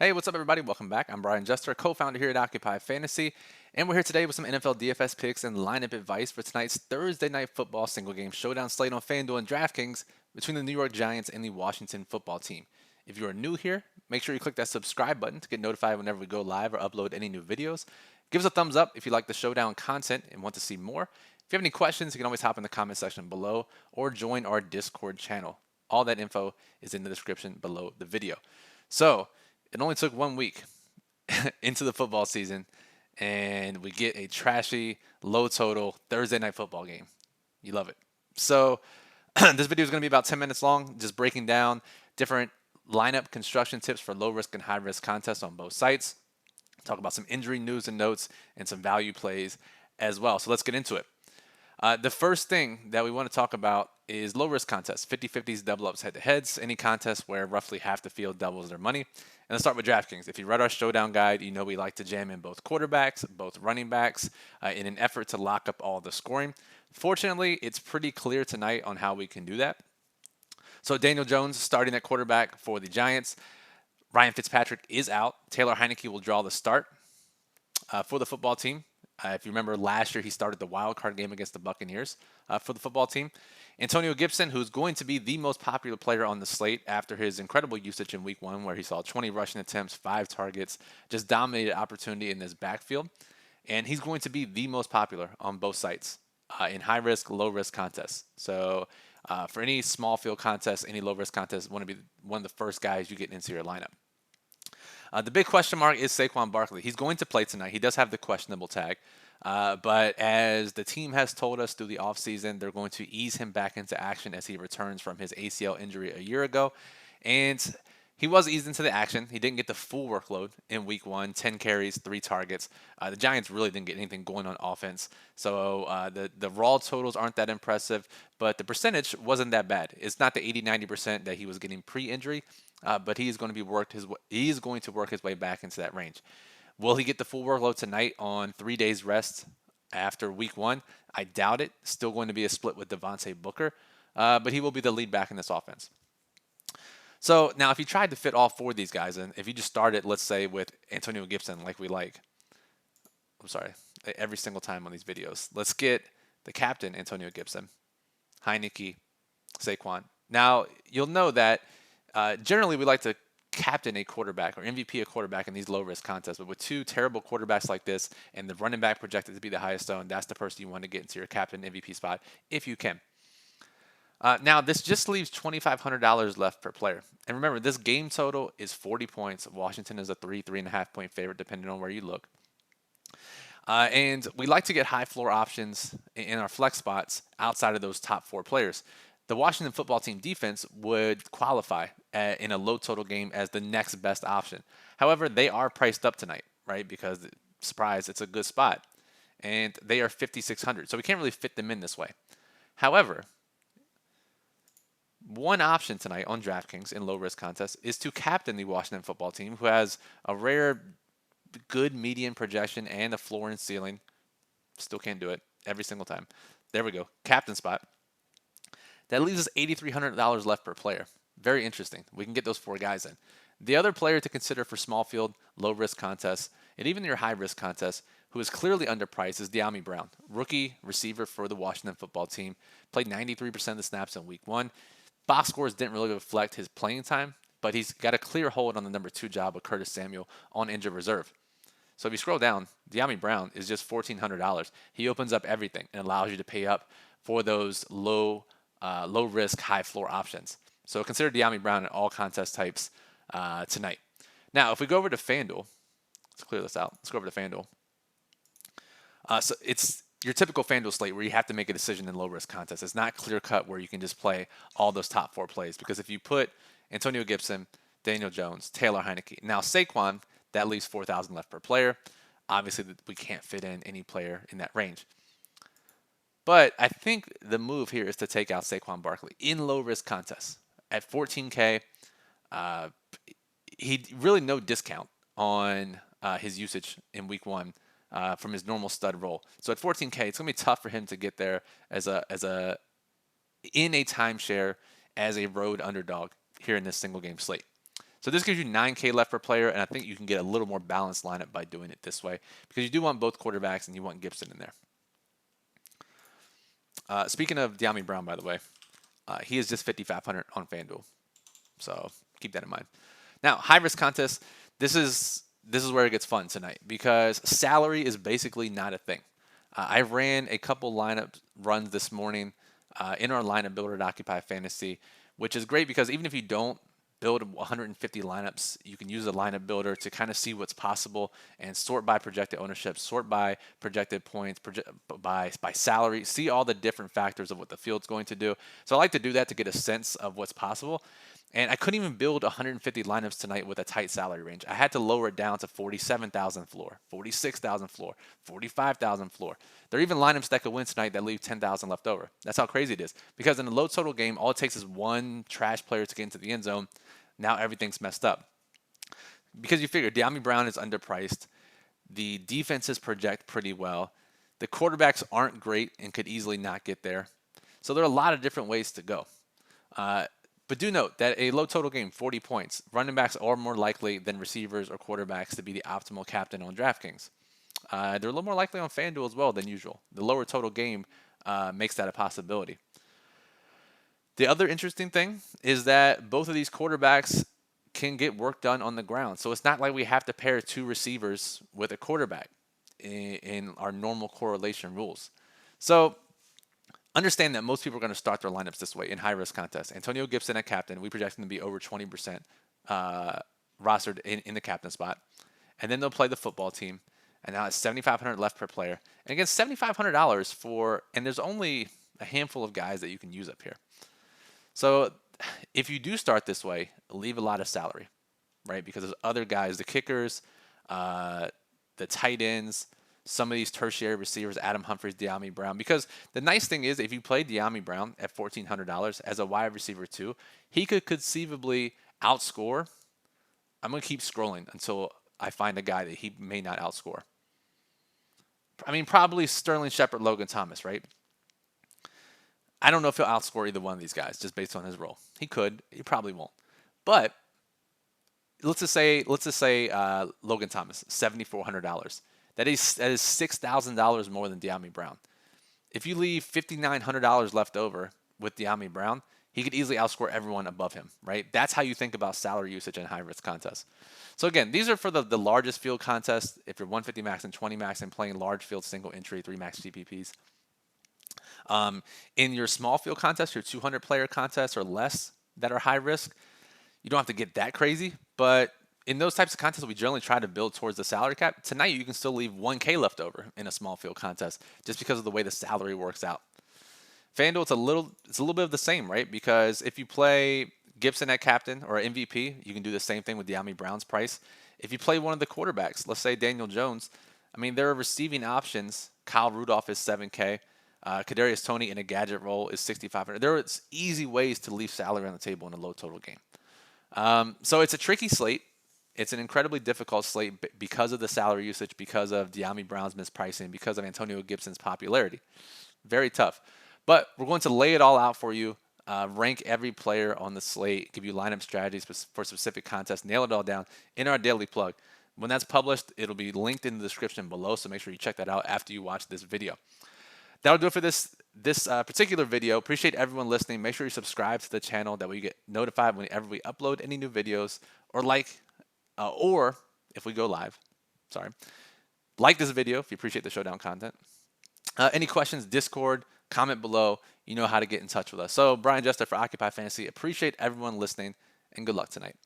Hey, what's up, everybody? Welcome back. I'm Brian Jester, co-founder here at Occupy Fantasy, and we're here today with some NFL DFS picks and lineup advice for tonight's Thursday Night Football single game showdown slate on FanDuel and DraftKings between the New York Giants and the Washington Football Team. If you are new here, make sure you click that subscribe button to get notified whenever we go live or upload any new videos. Give us a thumbs up if you like the showdown content and want to see more. If you have any questions, you can always hop in the comment section below or join our Discord channel. All that info is in the description below the video. So, it only took 1 week into the football season, and we get a trashy, low total Thursday night football game. You love it. So, this video is going to be about 10 minutes long, just breaking down different lineup construction tips for low risk and high risk contests on both sites. Talk about some injury news and notes and some value plays as well. So, let's get into it. The first thing that we want to talk about is low risk contests, 50-50s, double ups, head to heads, any contest where roughly half the field doubles their money. And let's start with DraftKings. If you read our showdown guide, you know we like to jam in both quarterbacks, both running backs, in an effort to lock up all the scoring. Fortunately, it's pretty clear tonight on how we can do that. So Daniel Jones starting at quarterback for the Giants. Ryan Fitzpatrick is out. Taylor Heineke will draw the start for the football team. If you remember last year, he started the wild card game against the Buccaneers for the football team. Antonio Gibson, who's going to be the most popular player on the slate after his incredible usage in week 1, where he saw 20 rushing attempts, 5 targets, just dominated opportunity in this backfield. And he's going to be the most popular on both sites in high risk, low risk contests. So for any small field contest, any low risk contest, want to be one of the first guys you get into your lineup. The big question mark is Saquon Barkley. He's going to play tonight. He does have the questionable tag. But as the team has told us through the offseason, they're going to ease him back into action as he returns from his ACL injury a year ago. And he was eased into the action. He didn't get the full workload in week 1, 10 carries, 3 targets. The Giants really didn't get anything going on offense. So the raw totals aren't that impressive, but the percentage wasn't that bad. It's not the 80-90% that he was getting pre-injury, but he is going to work his way back into that range. Will he get the full workload tonight on 3 days rest after week 1? I doubt it. Still going to be a split with Devontae Booker, but he will be the lead back in this offense. So now if you tried to fit all 4 of these guys, and if you just started, let's say, with Antonio Gibson like we like, every single time on these videos, let's get the captain, Antonio Gibson, Heineke, Saquon. Now, you'll know that generally we like to captain a quarterback or MVP a quarterback in these low-risk contests, but with 2 terrible quarterbacks like this and the running back projected to be the highest owned, that's the person you want to get into your captain MVP spot if you can. Now, this just leaves $2,500 left per player. And remember, this game total is 40 points. Washington is a 3.5 point favorite, depending on where you look. And we like to get high floor options in our flex spots outside of those top 4 players. The Washington Football Team defense would qualify in a low total game as the next best option. However, they are priced up tonight, right? Because, surprise, it's a good spot. And they are 5,600. So we can't really fit them in this way. However, one option tonight on DraftKings in low-risk contests is to captain the Washington Football Team, who has a rare good median projection and a floor and ceiling. Still can't do it every single time. There we go. Captain spot. That leaves us $8,300 left per player. Very interesting. We can get those 4 guys in. The other player to consider for small field, low-risk contests, and even your high-risk contests, who is clearly underpriced, is Dyami Brown, rookie receiver for the Washington Football Team. Played 93% of the snaps in week 1. Box scores didn't really reflect his playing time, but he's got a clear hold on the number 2 job of Curtis Samuel on injured reserve. So if you scroll down, Dyami Brown is just $1,400. He opens up everything and allows you to pay up for those low risk, high floor options. So consider Dyami Brown in all contest types tonight. Now, if we go over to FanDuel, let's clear this out. Let's go over to FanDuel. So it's your typical FanDuel slate where you have to make a decision in low-risk contests. It's not clear-cut where you can just play all those top 4 plays. Because if you put Antonio Gibson, Daniel Jones, Taylor Heineke, now Saquon, that leaves $4,000 left per player. Obviously, we can't fit in any player in that range. But I think the move here is to take out Saquon Barkley in low-risk contests. At $14K, he really no discount on his usage in week 1. From his normal stud role. So at $14K, it's gonna be tough for him to get there in a timeshare as a road underdog here in this single game slate. So this gives you 9K left per player, and I think you can get a little more balanced lineup by doing it this way because you do want both quarterbacks and you want Gibson in there. Speaking of De'Ami Brown, by the way, he is just 5,500 on FanDuel, so keep that in mind. Now, high risk contest. This is where it gets fun tonight because salary is basically not a thing. I ran a couple lineup runs this morning in our lineup builder at Occupy Fantasy, which is great because even if you don't build 150 lineups, you can use a lineup builder to kind of see what's possible and sort by projected ownership, sort by projected points, by salary, see all the different factors of what the field's going to do. So I like to do that to get a sense of what's possible. And I couldn't even build 150 lineups tonight with a tight salary range. I had to lower it down to 47,000 floor, 46,000 floor, 45,000 floor. There are even lineups that could win tonight that leave 10,000 left over. That's how crazy it is. Because in a low total game, all it takes is one trash player to get into the end zone. Now everything's messed up. Because you figure De'Ami Brown is underpriced. The defenses project pretty well. The quarterbacks aren't great and could easily not get there. So there are a lot of different ways to go. But do note that a low total game, 40 points, running backs are more likely than receivers or quarterbacks to be the optimal captain on DraftKings. They're a little more likely on FanDuel as well than usual. The lower total game makes that a possibility. The other interesting thing is that both of these quarterbacks can get work done on the ground. So it's not like we have to pair two receivers with a quarterback in our normal correlation rules. So understand that most people are going to start their lineups this way in high-risk contests. Antonio Gibson at captain, we project him to be over 20% rostered in the captain spot. And then they'll play the football team. And now it's $7,500 left per player. And again, $7,500 for, and there's only a handful of guys that you can use up here. So if you do start this way, leave a lot of salary, right? Because there's other guys, the kickers, the tight ends, some of these tertiary receivers, Adam Humphries, De'Ami Brown. Because the nice thing is if you play De'Ami Brown at $1,400 as a wide receiver too, he could conceivably outscore. I'm going to keep scrolling until I find a guy that he may not outscore. I mean, probably Sterling Shepard, Logan Thomas, right? I don't know if he'll outscore either one of these guys just based on his role. He could. He probably won't. But let's just say Logan Thomas, $7,400. That is $6,000 more than De'Ami Brown. If you leave $5,900 left over with De'Ami Brown, he could easily outscore everyone above him, right? That's how you think about salary usage in high-risk contests. So again, these are for the largest field contests. If you're 150 max and 20 max and playing large field single entry, 3 max GPPs. In your small field contest, your 200 player contests or less that are high risk, you don't have to get that crazy. But in those types of contests, we generally try to build towards the salary cap. Tonight, you can still leave 1K left over in a small field contest just because of the way the salary works out. FanDuel, it's a little bit of the same, right? Because if you play Gibson at captain or MVP, you can do the same thing with De'Ami Brown's price. If you play one of the quarterbacks, let's say Daniel Jones, I mean, there are receiving options. Kyle Rudolph is 7K. Kadarius Toney in a gadget role is 6,500. There are easy ways to leave salary on the table in a low total game. So it's a tricky slate. It's an incredibly difficult slate because of the salary usage, because of De'Ami Brown's mispricing, because of Antonio Gibson's popularity. Very tough. But we're going to lay it all out for you, rank every player on the slate, give you lineup strategies for specific contests, nail it all down in our daily plug. When that's published, it'll be linked in the description below, so make sure you check that out after you watch this video. That'll do it for this particular video. Appreciate everyone listening. Make sure you subscribe to the channel. That way you get notified whenever we upload any new videos or if we go live. Like this video if you appreciate the showdown content. Any questions, Discord, comment below. You know how to get in touch with us. So Brian Jester for Occupy Fantasy. Appreciate everyone listening and good luck tonight.